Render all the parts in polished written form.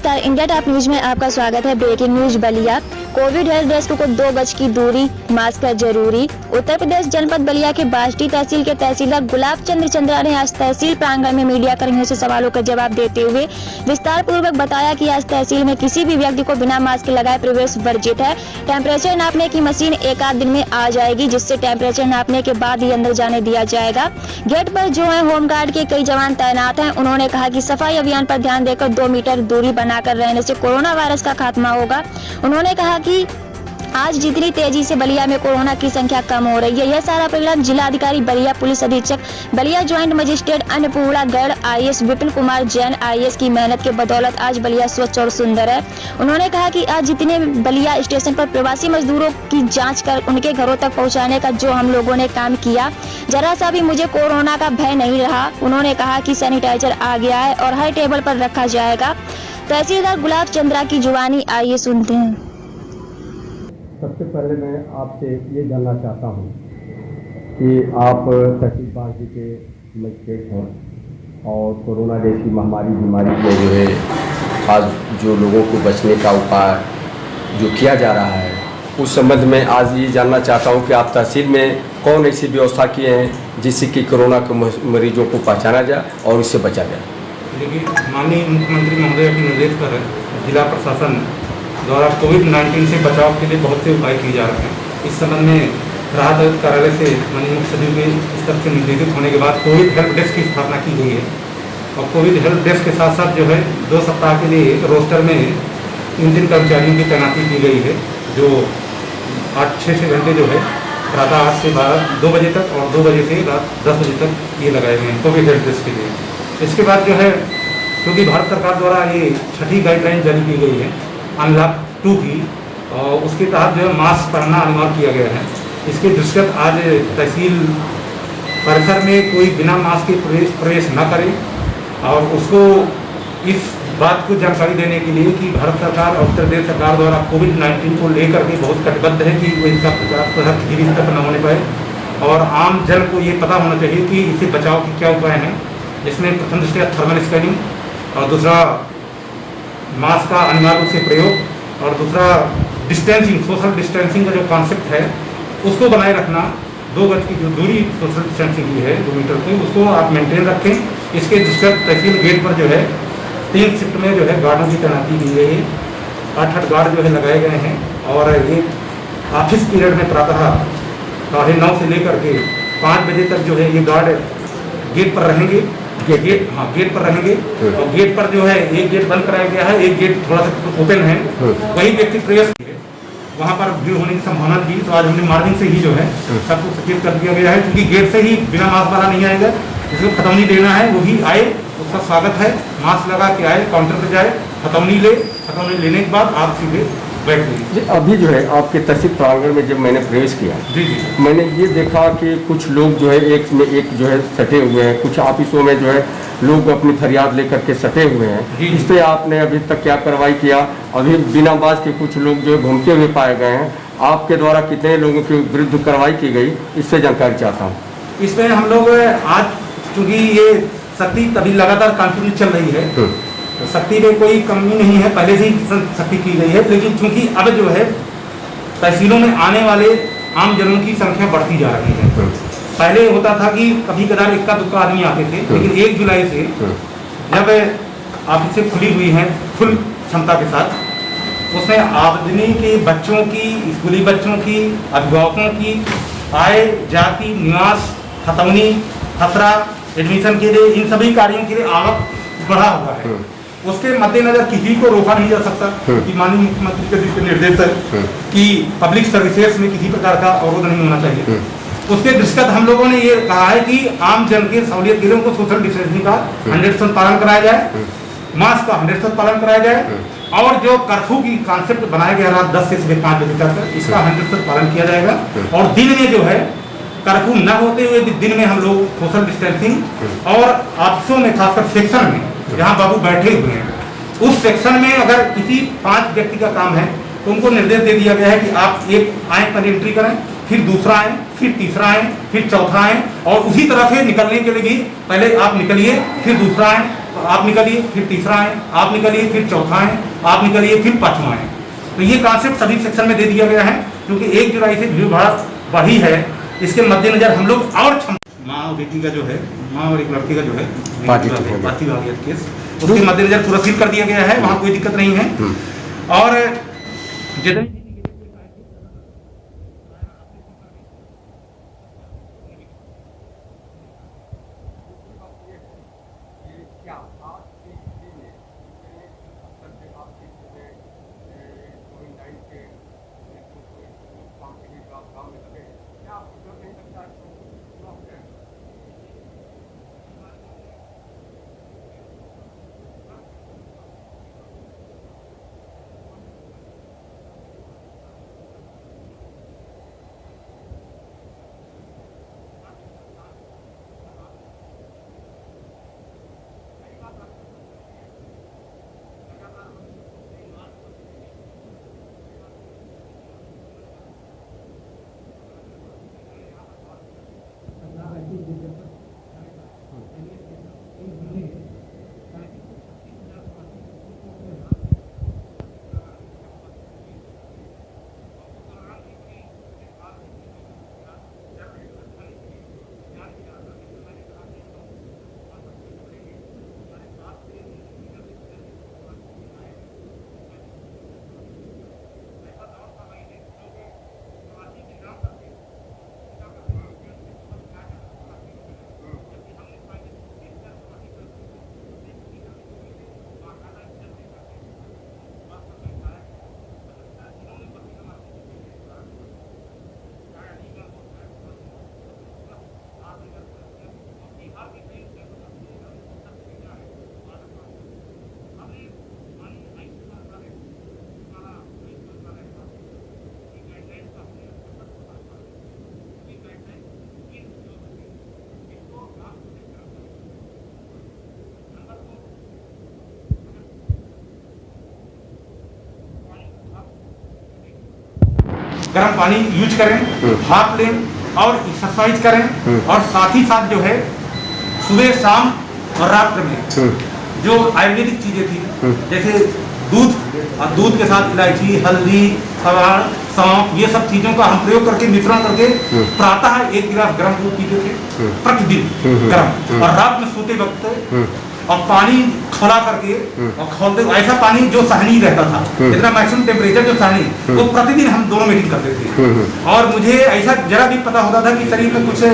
नमस्कार, India top news में आपका स्वागत है। Breaking news Ballia. Covid help desk को 2 गज की दूरी, मास्क है जरूरी। उत्तर प्रदेश जनपद बलिया के बाष्टी तहसील के तहसीलदार गुलाब चंद्र चंद्रा ने आज तहसील प्रांगण में मीडिया कर्मियों से सवालों का जवाब देते हुए विस्तार पूर्वक बताया कि आज तहसील में किसी भी व्यक्ति को बिना मास्क लगाए प्रवेश वर्जित है। टेम्परेचर नापने की मशीन एक आध दिन में आ जाएगी, जिससे टेम्परेचर नापने के बाद ही अंदर जाने दिया जाएगा। गेट पर जो है होमगार्ड के कई जवान तैनात हैं। उन्होंने कहा कि सफाई अभियान पर ध्यान देकर 2 मीटर दूरी बनाकर रहने से कोरोना वायरस का खात्मा होगा। उन्होंने कहा कि आज जितनी तेजी से बलिया में कोरोना की संख्या कम हो रही है, यह सारा परिणाम जिलाधिकारी बलिया, पुलिस अधीक्षक Ballia, joint magistrate Annapurna Garg, IAS Vipin Kumar Jain IAS की मेहनत के बदौलत आज बलिया स्वच्छ और सुंदर है। उन्होंने कहा कि आज जितने बलिया स्टेशन पर प्रवासी मजदूरों की जाँच कर उनके घरों तक पहुँचाने का जो हम लोगों ने काम किया, जरा सा भी मुझे कोरोना का भय नहीं रहा। उन्होंने कहा कि सैनिटाइजर आ गया है और हर टेबल पर रखा जाएगा। तहसीलदार गुलाब चंद्रा की जुबानी, आइए सुनते हैं। सबसे पहले मैं आपसे ये जानना चाहता हूँ कि आप तहसील बाष्टी के मजिस्ट्रेट हैं और कोरोना जैसी बीमारी में जो है आज जो लोगों को बचने का उपाय जो किया जा रहा है, उस संबंध में आज ये जानना चाहता हूँ कि आप तहसील में कौन ऐसी व्यवस्था किए हैं जिससे कि कोरोना के मरीजों को पहचाना जाए और इससे बचा जाए। देखिए, माननीय मुख्यमंत्री महोदय के निर्देश पर जिला प्रशासन द्वारा कोविड-19 से बचाव के लिए बहुत से उपाय किए जा रहे हैं। इस संबंध में राहत कार्यालय से माननीय मुख्य सचिव के स्तर से निर्देशित होने के बाद कोविड हेल्प डेस्क की स्थापना की गई है और कोविड हेल्प डेस्क के साथ साथ जो है 2 सप्ताह के लिए रोस्टर में 3 कर्मचारियों की तैनाती की गई है, जो 8-6 घंटे जो है प्रातः 8 से 2 बजे तक और 2 बजे से रात 10 बजे तक ये लगाए गए हैं कोविड हेल्प डेस्क के लिए। इसके बाद जो है, क्योंकि भारत सरकार द्वारा ये 6ठी गाइडलाइन जारी की गई है अनलॉक 2 की, और उसके तहत जो है मास्क पहनना अनिवार्य किया गया है। इसके दृष्टिगत आज तहसील परिसर में कोई बिना मास्क के प्रवेश न करे और उसको इस बात को जानकारी देने के लिए कि भारत सरकार और उत्तर प्रदेश सरकार द्वारा कोविड-19 को लेकर के बहुत कटिबद्ध है कि वो इसका प्रचार किसी भी स्तर पर न होने पाए और आम जन को ये पता होना चाहिए कि इससे बचाव के क्या उपाय हैं, जिसमें प्रथम दृष्टया थर्मल स्कैनिंग और दूसरा मास्क का अनिवार्य रूप से प्रयोग और दूसरा डिस्टेंसिंग, सोशल डिस्टेंसिंग का जो कॉन्सेप्ट है उसको बनाए रखना। 2 गज की जो दूरी सोशल डिस्टेंसिंग की है 2 मीटर की, उसको आप मेंटेन रखें। इसके दृष्टिगत तहसील गेट पर जो है 3 शिफ्ट में जो है गार्डों की तैनाती की गई है। 8 गार्ड जो है लगाए गए हैं और ये ऑफिस पीरियड में प्रातः 9:30 से लेकर के 5 बजे तक जो है ये गार्ड गेट पर रहेंगे। गेट पर रहेंगे और गेट पर जो है एक गेट बंद कराया गया है, एक गेट थोड़ा सा ओपन है। वही व्यक्ति प्रवेश वहाँ पर भीड़ होने की संभावना थी, तो आज हमने मॉर्निंग से ही जो है सबको सचेत कर दिया गया है, क्योंकि गेट से ही बिना मास्क वाला नहीं आएगा। जिसको खतौनी देना है वो भी आए, उसका स्वागत है। मास्क लगा के आए, काउंटर पर जाए, खतौनी लेने के बाद आप सीधे बैठ गए। अभी जो है आपके तहसील प्रांगण में जब मैंने प्रवेश किया, जी, मैंने ये देखा कि कुछ लोग जो है एक में एक जो है सटे हुए हैं, कुछ ऑफिसों में जो है लोग अपनी फरियाद लेकर के सटे हुए हैं। इस पर आपने अभी तक क्या कार्रवाई किया? अभी बिना मास्क के कुछ लोग जो है घूमते हुए पाए गए हैं, आपके द्वारा कितने लोगों के विरुद्ध कार्रवाई की गई, इससे जानकारी चाहता हूँ। इसमें हम लोग आज, चूँकि ये सख्ती तभी लगातार कंटिन्यू चल रही है, सख्ती में कोई कमी नहीं है, पहले से ही सख्ती की गई है, लेकिन चूंकि अब जो है तहसीलों में आने वाले आम जनों की संख्या बढ़ती जा रही है। पहले होता था कि कभी कदार 1-2 आदमी आते थे, लेकिन 1 जुलाई से जब ऑफिसें खुली हुई हैं फुल क्षमता के साथ, उसमें आमदनी के बच्चों की, स्कूली बच्चों की, अभिभावकों की आय, जाति, निवास, खतौनी, खसरा, एडमिशन के लिए, इन सभी कार्यों के लिए आवक बढ़ा हुआ है। उसके मद्देनजर किसी को रोका नहीं जा सकता कि माननीय मुख्यमंत्री के निर्देश है कि पब्लिक सर्विसेज में किसी प्रकार का अवरोध नहीं होना चाहिए। उसके दृष्टिगत हम लोगों ने ये कहा है कि आम जन की सहूलियत के लिए उनको सोशल डिस्टेंसिंग का 100% पालन कराया जाए, मास्क का 100% पालन कराया जाए और जो कर्फ्यू की कॉन्सेप्ट बनाया गया रात 10 से सुबह 5 बजे तक, इसका 100% पालन किया जाएगा। और दिन में जो है कर्फ्यू न होते हुए दिन में हम लोग सोशल डिस्टेंसिंग और ऑफिसों में, खासकर सेक्शन में जहाँ बाबू बैठे हुए हैं, उस सेक्शन में अगर किसी 5 व्यक्ति का काम है तो उनको निर्देश दे दिया गया है कि आप एक आए पर एंट्री करें, फिर दूसरा आए, फिर तीसरा आए, फिर चौथा आए और उसी तरह से निकलने के लिए भी पहले आप निकलिए, फिर दूसरा आए, आप निकलिए फिर तीसरा आए, आप निकलिए फिर चौथा आए, आप निकलिए फिर पांचवा आए। तो ये कॉन्सेप्ट सभी सेक्शन में दे दिया गया है, क्योंकि 1 जुलाई से भीड़ भाड़ बढ़ी है। इसके मद्देनजर हम लोग और माँ और बेटी का जो है, माँ और एक लड़की का जो है बातचीत केस, उसके मद्देनजर पूरा सील कर दिया गया है, वहाँ कोई दिक्कत नहीं है। और जितने गर्म पानी यूज करें, हाथ लें और एक्सरसाइज करें। और साथ ही साथ जो है सुबह शाम और रात में जो आयुर्वेदिक चीजें थी, जैसे दूध, और दूध के साथ इलायची, हल्दी, खवाड़, सौंफ, ये सब चीजों का हम प्रयोग करके मिश्रण करके प्रातः 1 गिलास गर्म दूध पीते थे प्रतिदिन गर्म, और रात में सोते वक्त और पानी खौला करके और खोलते ऐसा पानी जो सहनीय रहता था, इतना मैक्सिमम टेम्परेचर जो सहनीय, वो प्रतिदिन हम दोनों मीटिंग करते थे। और मुझे ऐसा जरा भी पता होता था कि शरीर में कुछ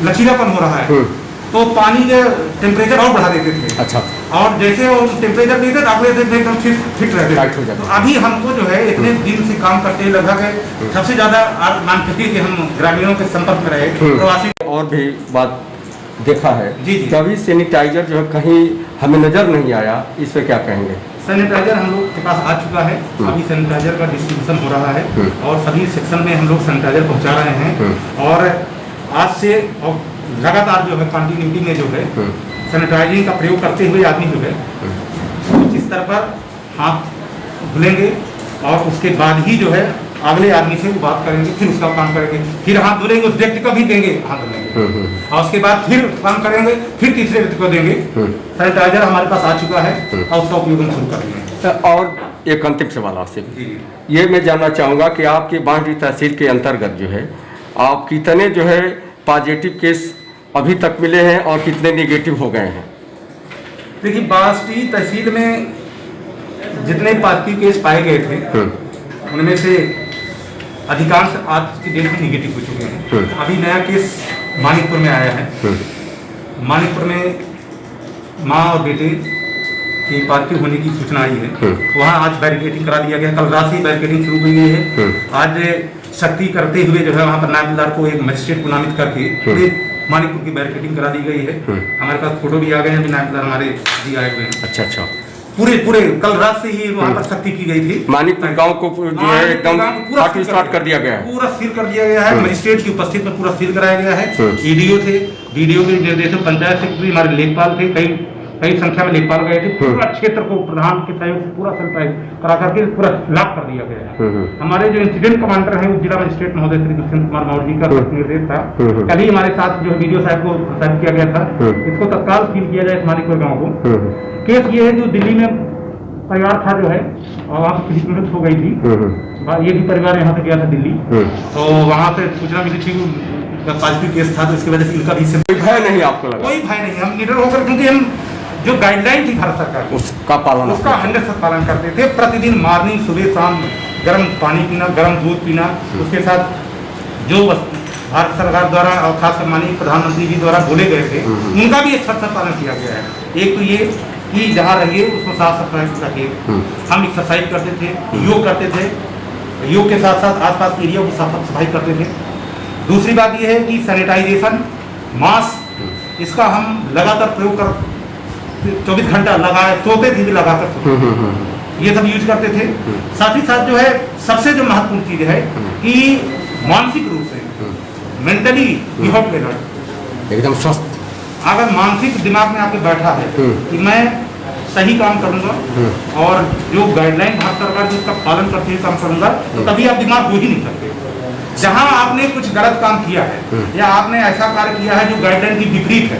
लचीलापन हो रहा है, तो पानी के टेम्परेचर और बढ़ा देते थे। अच्छा। और जैसे वो टेम्परेचर देते थे अगले दिन एकदम फिट रहते थे। तो अभी हमको जो है इतने दिन से काम करते लगभग सबसे ज्यादा मान सकते कि हम ग्रामीणों के संपर्क में रहे, प्रवासी। और भी बात देखा है जी जी। कभी सैनिटाइजर जो है कहीं हमें नजर नहीं आया, इस पे क्या कहेंगे? सैनिटाइजर हम लोग के पास आ चुका है, अभी सैनिटाइजर का डिस्ट्रीब्यूशन हो रहा है और सभी सेक्शन में हम लोग सैनिटाइजर पहुंचा रहे हैं। और आज से और लगातार जो है कंटिन्यूटी में जो है सैनिटाइजिंग का प्रयोग करते हुए आदमी जो है उस स्तर पर हाथ धुलेंगे और उसके बाद ही जो है अगले आदमी से बात करेंगे, फिर उसका काम करेंगे, फिर हाथ धुलेंगे, उस व्यक्ति को भी देंगे हाथ धुलेंगे, और उसके बाद फिर काम करेंगे, फिर तीसरे व्यक्ति को देंगे। सैनिटाइजर हमारे पास आ चुका है और उसका उपयोग हम शुरू करेंगे। और एक अंतिम सवाल आपसे, ये मैं जानना चाहूँगा कि आपके बांसडीह तहसील के अंतर्गत जो है आप कितने जो है पॉजिटिव केस अभी तक मिले हैं और कितने निगेटिव हो गए हैं? देखिए, बांसडीह तहसील में जितने पॉजिटिव केस पाए गए थे उनमें से अधिकांश आज की डेट में निगेटिव हो चुके हैं। अभी नया केस मानिकपुर में आया है। मानिकपुर में माँ और बेटे की पॉजिटिव होने की सूचना आई है। वहाँ आज बैरिकेडिंग करा दिया गया, कल रात से बैरिकेडिंग शुरू हुई है। आज सख्ती करते हुए जो है वहाँ पर नायबदार को एक मजिस्ट्रेट को नामित करके पूरे मानिकपुर की बैरिकेडिंग करा दी गई है। हमारे पास फोटो भी आ गए हैं, अभी नायबदार हमारे जी आए हुए हैं। अच्छा अच्छा। पूरे कल रात से ही वहाँ पर सख्ती की गई थी। मानिकपुर गांव को जो है एकदम स्टार्ट कर दिया गया है, पूरा सील कर दिया गया है। मजिस्ट्रेट की उपस्थिति में पूरा सील कराया गया है। ईडीओ थे, वीडियो के निर्देशन, पंचायत सेक्रेटरी हमारे लेखपाल थे, कई कई संख्या में लेखपाल गए थे, पूरा क्षेत्र को प्रधान के सहयोग से पूरा सैनिटाइज करा करके पूरा लॉक कर दिया गया है। हमारे जो इंसिडेंट कमांडर हैं जिला मजिस्ट्रेट महोदय श्री दुष्यंत कुमार मौर्य जी का निर्देश था, कल ही हमारे साथ जो वीडियो साहब को प्रसारित किया गया था, इसको तत्काल सील किया जाए मालिकपुर गाँव को। केस ये है जो दिल्ली में परिवार था जो है और वहाँ से किसी मृत्यु हो गई थी, ये भी परिवार यहाँ से गया था दिल्ली, तो वहाँ से सूचना मिली थी पॉजिटिव केस था, तो इसकी वजह से इनका भी कोई भय नहीं आपको लगा? कोई भय नहीं, हम निडर होकर, क्योंकि हम जो गाइडलाइन थी भारत सरकार उसका पालन 100% पालन करते थे। प्रतिदिन मॉर्निंग सुबह शाम गर्म पानी पीना, गर्म दूध पीना, उसके साथ जो भारत सरकार द्वारा और खासकर माननीय प्रधानमंत्री जी द्वारा बोले गए थे उनका भी अच्छा पालन किया गया है। एक तो ये कि जहाँ रहिए उसको साफ सफाई रखिए, हम एक्सरसाइज करते थे, योग करते थे, योग के साथ साथ आसपास के एरिया की साफ सफाई करते थे। दूसरी बात यह है कि सैनिटाइजेशन, मास्क, इसका हम लगातार प्रयोग कर 24 घंटा लगाए, सोते भी लगाकर ये सब यूज करते थे। साथ ही साथ जो है सबसे जो महत्वपूर्ण चीज है कि मानसिक रूप से मेंटली एकदम स्वस्थ, अगर मानसिक दिमाग में आपके बैठा है कि मैं सही काम करूंगा और जो गाइडलाइन भारत सरकार जिसका पालन करते हुए काम करूंगा, तो तभी आप बीमार हो ही नहीं सकते। जहां आपने कुछ गलत काम किया है या आपने ऐसा कार्य किया है जो गाइडलाइन की विपरीत है,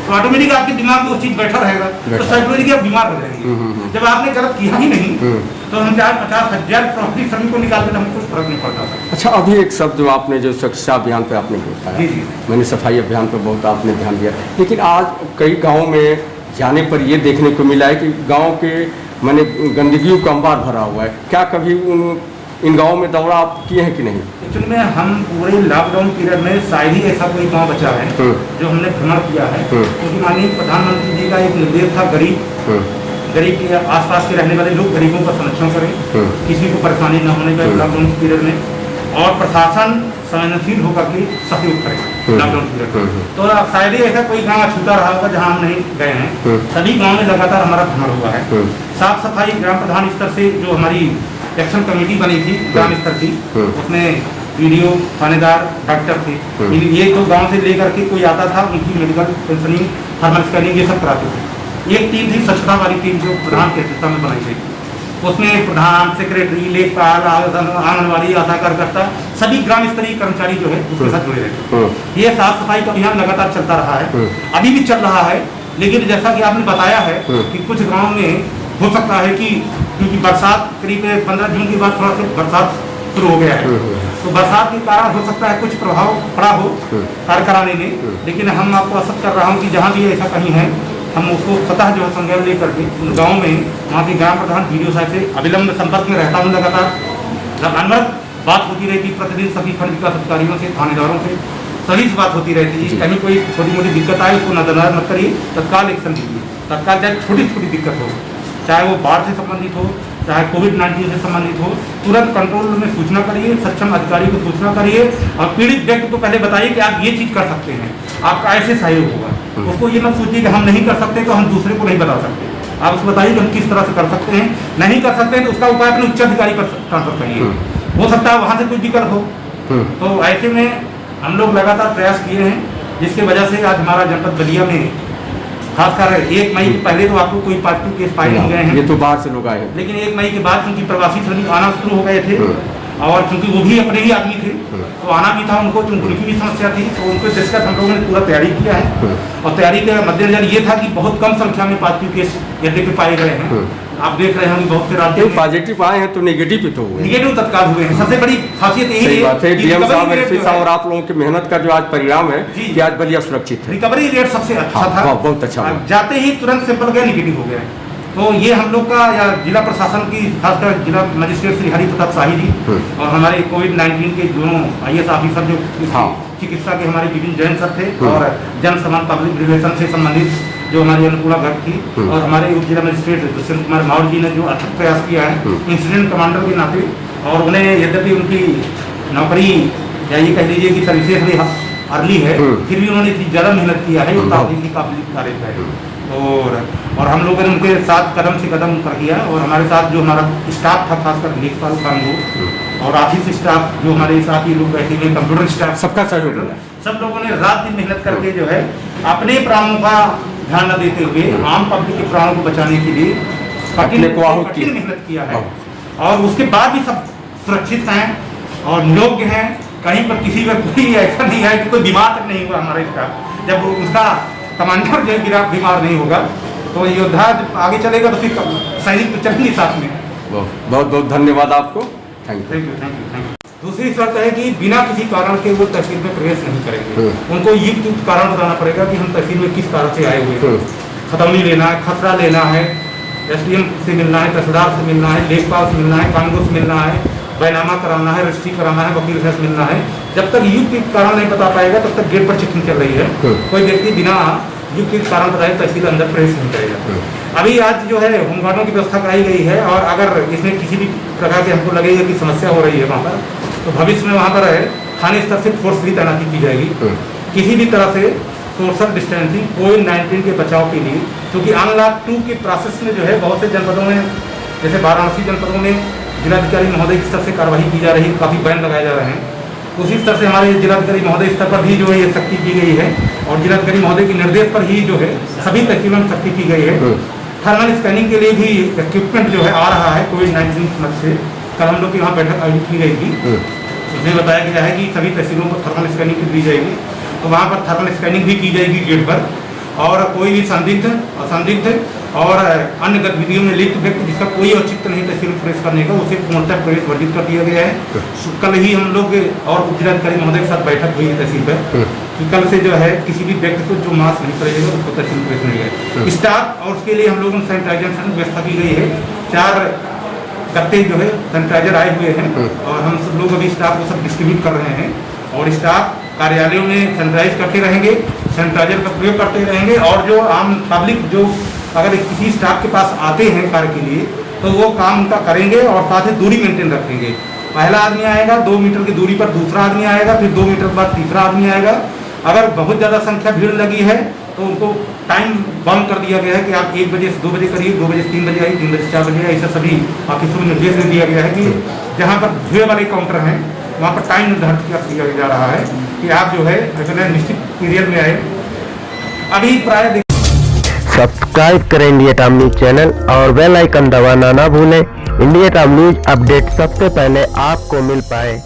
तो ऑटोमेटिक आपके दिमाग में वो चीज बैठा रहेगा, तो साइकोलॉजिकली आप बीमार हो जाएंगे। जब आपने गलत किया ही नहीं तो हम 50,000 प्रॉपर्टी सभी को निकाल के हमको फर्क नहीं पड़ता। अच्छा, अभी एक शब्द जो आपने जो स्वच्छता अभियान पे आपने बताया, मैंने सफाई अभियान पर बहुत आपने ध्यान दिया, लेकिन आज कई गाँव में जाने पर ये देखने को मिला है कि गाँव के मैंने गंदगियों का अंबार भरा हुआ है। क्या कभी इन गाँव में दौरा आप किए हैं कि नहीं? एक्चुअली में हम पूरे लॉकडाउन पीरियड में शायद ही ऐसा कोई गांव बचा है जो हमने भ्रमण किया है, क्योंकि माननीय प्रधानमंत्री जी का एक निर्देश था गरीब के आसपास के रहने वाले लोग गरीबों का संरक्षण करें, किसी को परेशानी न होने का लॉकडाउन पीरियड में, और प्रशासन संवेदनशील होकर के सहयोग करे लॉकडाउन पीरियड में। तो शायद ही ऐसा कोई गाँव छूटा रहा होगा जहाँ हम नहीं गए हैं। सभी गाँव में लगातार हमारा भ्रमण हुआ है। साफ सफाई ग्राम प्रधान स्तर से जो हमारी एक्शन कमेटी बनी थी ग्राम स्तर की, उसमें वीडियो, थानेदार, डॉक्टर थे, ये तो गांव से लेकर के कोई आता था उनकी मेडिकल पेंशनिंग, थर्मल स्कैनिंग ये सब कराते थे। एक टीम थी स्वच्छता वाली टीम जो प्रधान की अध्यक्षता में बनाई गई, उसमें प्रधान, सेक्रेटरी, लेखपाल, आंगनबाड़ी, आशा कार्यकर्ता, सभी ग्राम स्तरीय कर्मचारी जो है उसके साथ जुड़े रहते। ये साफ सफाई का अभियान लगातार चलता रहा है, अभी भी चल रहा है। लेकिन जैसा कि आपने बताया है कि कुछ गाँव में हो सकता है कि क्योंकि बरसात करीब 15 जून के बाद थोड़ा सा बरसात शुरू हो गया है, तो बरसात के कारण हो सकता है कुछ प्रभाव पड़ा हो कार्य कराने में। लेकिन हम आपको आश्वस्त कर रहा हूँ कि जहाँ भी ऐसा कहीं है हम उसको स्वतः जो है संज्ञान लेकर के उन गाँव में वहाँ के ग्राम प्रधान वीडियो साहब से अविलंब संपर्क में रहता हूँ। लगातार अनवरत बात होती रहती, प्रतिदिन सभी खंड विकास अधिकारियों से, थानेदारों से, सभी से बात होती रहती है। कहीं कोई छोटी मोटी दिक्कत आए उसको नजरअंदाज मत करिए, तत्काल एक्शन लीजिए। तत्काल चाहे छोटी छोटी दिक्कत हो, चाहे वो बाढ़ से संबंधित हो, चाहे कोविड-19 से संबंधित हो, तुरंत कंट्रोल में सूचना करिए, सक्षम अधिकारी को सूचना करिए और पीड़ित व्यक्ति को पहले बताइए कि आप ये चीज़ कर सकते हैं, आपका ऐसे सहयोग होगा। उसको ये मत सोचिए कि हम नहीं कर सकते तो हम दूसरे को नहीं बता सकते। आप उसको बताइए कि हम किस तरह से कर सकते हैं, नहीं कर सकते हैं तो उसका उपाय अपने उच्च अधिकारी पर ट्रांसफर करिए, हो सकता है वहाँ से कोई दिक्कत हो। तो ऐसे में हम लोग लगातार प्रयास किए हैं, जिसकी वजह से आज हमारा जनपद बलिया में खासकर 1 मई के पहले तो आपको कोई पॉजिटिव केस पाए नहीं गए हैं, ये तो बाहर से लोग आए हैं, लेकिन 1 मई के बाद क्योंकि प्रवासी श्रमिक आना शुरू हो गए थे और क्योंकि वो भी अपने ही आदमी थे तो आना भी था उनको, क्योंकि उनकी भी समस्या थी, तो उनको दृष्टिगत हम लोगों ने पूरा तैयारी किया है। और तैयारी के मद्देनजर ये था कि बहुत कम संख्या में पॉजिटिव केस यदि पाए गए हैं। आप देख रहे हैं बहुत से राज्यों में पॉजिटिव आए हैं तो नेगेटिव भी तो हुए, निगेटिव तत्काल हुए हैं। सबसे बड़ी खासियत यही है डीएम साहब, एसपी साहब और आप लोगों की मेहनत का जो आज परिणाम है कि आज बलिया सुरक्षित है। रिकवरी रेट सबसे अच्छा था, बहुत अच्छा, जाते ही तुरंत सैंपल गया निगेटिव हो गया। तो ये हम लोग का या जिला प्रशासन की खासकर जिला मजिस्ट्रेट श्री हरि प्रताप शाही जी और हमारे कोविड-19 के दोनों IAS ऑफिसर जो चिकित्सा के हमारे विपिन जैन सर थे और जन समान पब्लिक रिलेशन से संबंधित जो हमारी अनुकूला गर्ग थी और हमारे उप जिला मजिस्ट्रेट दुष्यंत कुमार मौर्य जी ने जो अथक प्रयास किया है इंसिडेंट कमांडर के नाते, और उन्हें यद्यपि उनकी नौकरी या ये कह लीजिए कि सर्विसेज अर्ली है, फिर भी उन्होंने इतनी ज़्यादा मेहनत किया है, वो तारीफ की काबिल तारीफ है। और हम लोगों ने उनके साथ कदम से कदम कर किया और हमारे साथ जो हमारा स्टाफ था खासकर लेखपाल कानून और ऑफिस स्टाफ जो हमारे साथ ही लोग बैठे हुए, कंप्यूटर स्टाफ, सबका सहयोग, सब लोगों ने रात दिन मेहनत करके जो है अपने प्राणों का ध्यान न देते हुए आम पब्लिक के प्राणों को बचाने के लिए अपने को आहुति कठिन मेहनत किया है और उसके बाद भी सब सुरक्षित हैं और निरोग्य हैं। कहीं पर किसी पर कोई ऐसा नहीं है कि कोई बीमार तक नहीं हुआ हमारा इसका। जब उसका कमांडर जो गिरा बीमार नहीं होगा तो योद्धा जब आगे चलेगा तो फिर सैनिक तो चलेंगे साथ में। बहुत बहुत धन्यवाद आपको। Thank you. Thank you. दूसरी शर्त है कि बिना किसी कारण के वो तहसील में प्रवेश नहीं करेंगे। उनको युक्त कारण बताना पड़ेगा कि हम तहसील में किस कारण से आए हुए हैं। खतौनी लेना है, खसरा लेना है, एसडीएम से मिलना है, तहसीलदार से मिलना है, लेखपाल से मिलना है, कानून से मिलना है, बैनामा कराना है, रजिस्ट्री कराना है, वकील से मिलना है। जब तक युक्त कारण नहीं बता पाएगा तब तक गेट पर चेकिंग चल रही है। कोई व्यक्ति बिना युक्त कारण बताए तहसील अंदर प्रवेश नहीं करेगा। अभी आज जो है होमगार्डों की व्यवस्था कराई गई है और अगर इसमें किसी भी प्रकार के हमको लगेगा कि समस्या हो रही है वहाँ पर, तो भविष्य में वहाँ पर थाने स्तर से फोर्स भी तैनाती की जाएगी किसी भी तरह से सोशल डिस्टेंसिंग कोविड-19 के बचाव के लिए। क्योंकि अनलॉक 2 के प्रोसेस में जो है बहुत से जनपदों में, जैसे वाराणसी जनपदों में जिलाधिकारी महोदय की स्तर से कार्रवाई की जा रही है, काफ़ी बैन लगाए जा रहे हैं। उसी स्तर से हमारे जिलाधिकारी महोदय स्तर पर भी जो है ये सख्ती की गई है और जिलाधिकारी महोदय के निर्देश पर ही जो है सभी तहसीलों में सख्ती की गई है। थर्मल स्कैनिंग के लिए भी इक्विपमेंट जो है आ रहा है कोविड-19 की मदद से। कल हम लोग की वहाँ बैठक आयोजित की गई थी, उसमें बताया गया है कि सभी तहसीलों को थर्मल स्कैनिंग दी जाएगी। तो वहाँ पर थर्मल स्कैनिंग भी की जाएगी गेट पर और कोई भी संदिग्ध, असंदिग्ध और अन्य गतिविधियों में लिप्त व्यक्ति जिसका कोई औचित्य नहीं तहसील में प्रवेश करने का, उसे पूर्णतः प्रवेश वर्जित कर दिया गया है। कल ही हम लोग और जिलाधिकारी महोदय के साथ बैठक हुई है तहसील पर कि कल से जो है किसी भी व्यक्ति को जो मास्क नहीं पड़ेगा उसको तहसील में प्रवेश नहीं है। स्टाफ और उसके लिए हम लोगों ने सैनिटाइजेशन की व्यवस्था की गई है। 4 गत्ते जो है सैनिटाइजर आए हुए हैं और हम सब लोग अभी स्टाफ को सब डिस्ट्रीब्यूट कर रहे हैं और स्टाफ कार्यालयों में सैनिटाइज करते रहेंगे, सैनिटाइजर का प्रयोग करते रहेंगे और जो आम पब्लिक जो अगर किसी स्टाफ के पास आते हैं कार्य के लिए तो वो काम उनका करेंगे और साथ ही दूरी मेंटेन रखेंगे। पहला आदमी आएगा 2 मीटर की दूरी पर, दूसरा आदमी आएगा, फिर 2 मीटर के बाद तीसरा आदमी आएगा। अगर बहुत ज़्यादा संख्या भीड़ लगी है तो उनको टाइम बाउंड कर दिया गया है कि आप 1 बजे से 2 बजे करिए, 2 बजे से 3 बजे आइए, 3 बजे से 4 बजे आइए। ऐसा सभी ऑफिसों में निर्देश दे दिया गया है कि जहाँ पर भीड़ वाले काउंटर हैं वहाँ पर टाइम निर्धारित किया जा रहा है कि आप जो है निश्चित पीरियड में आए। अभी प्राय सब्सक्राइब करें इंडिया टाइम न्यूज चैनल और बेल आइकन दबाना ना भूलें। इंडिया टाइम न्यूज अपडेट सबसे पहले आपको मिल पाए।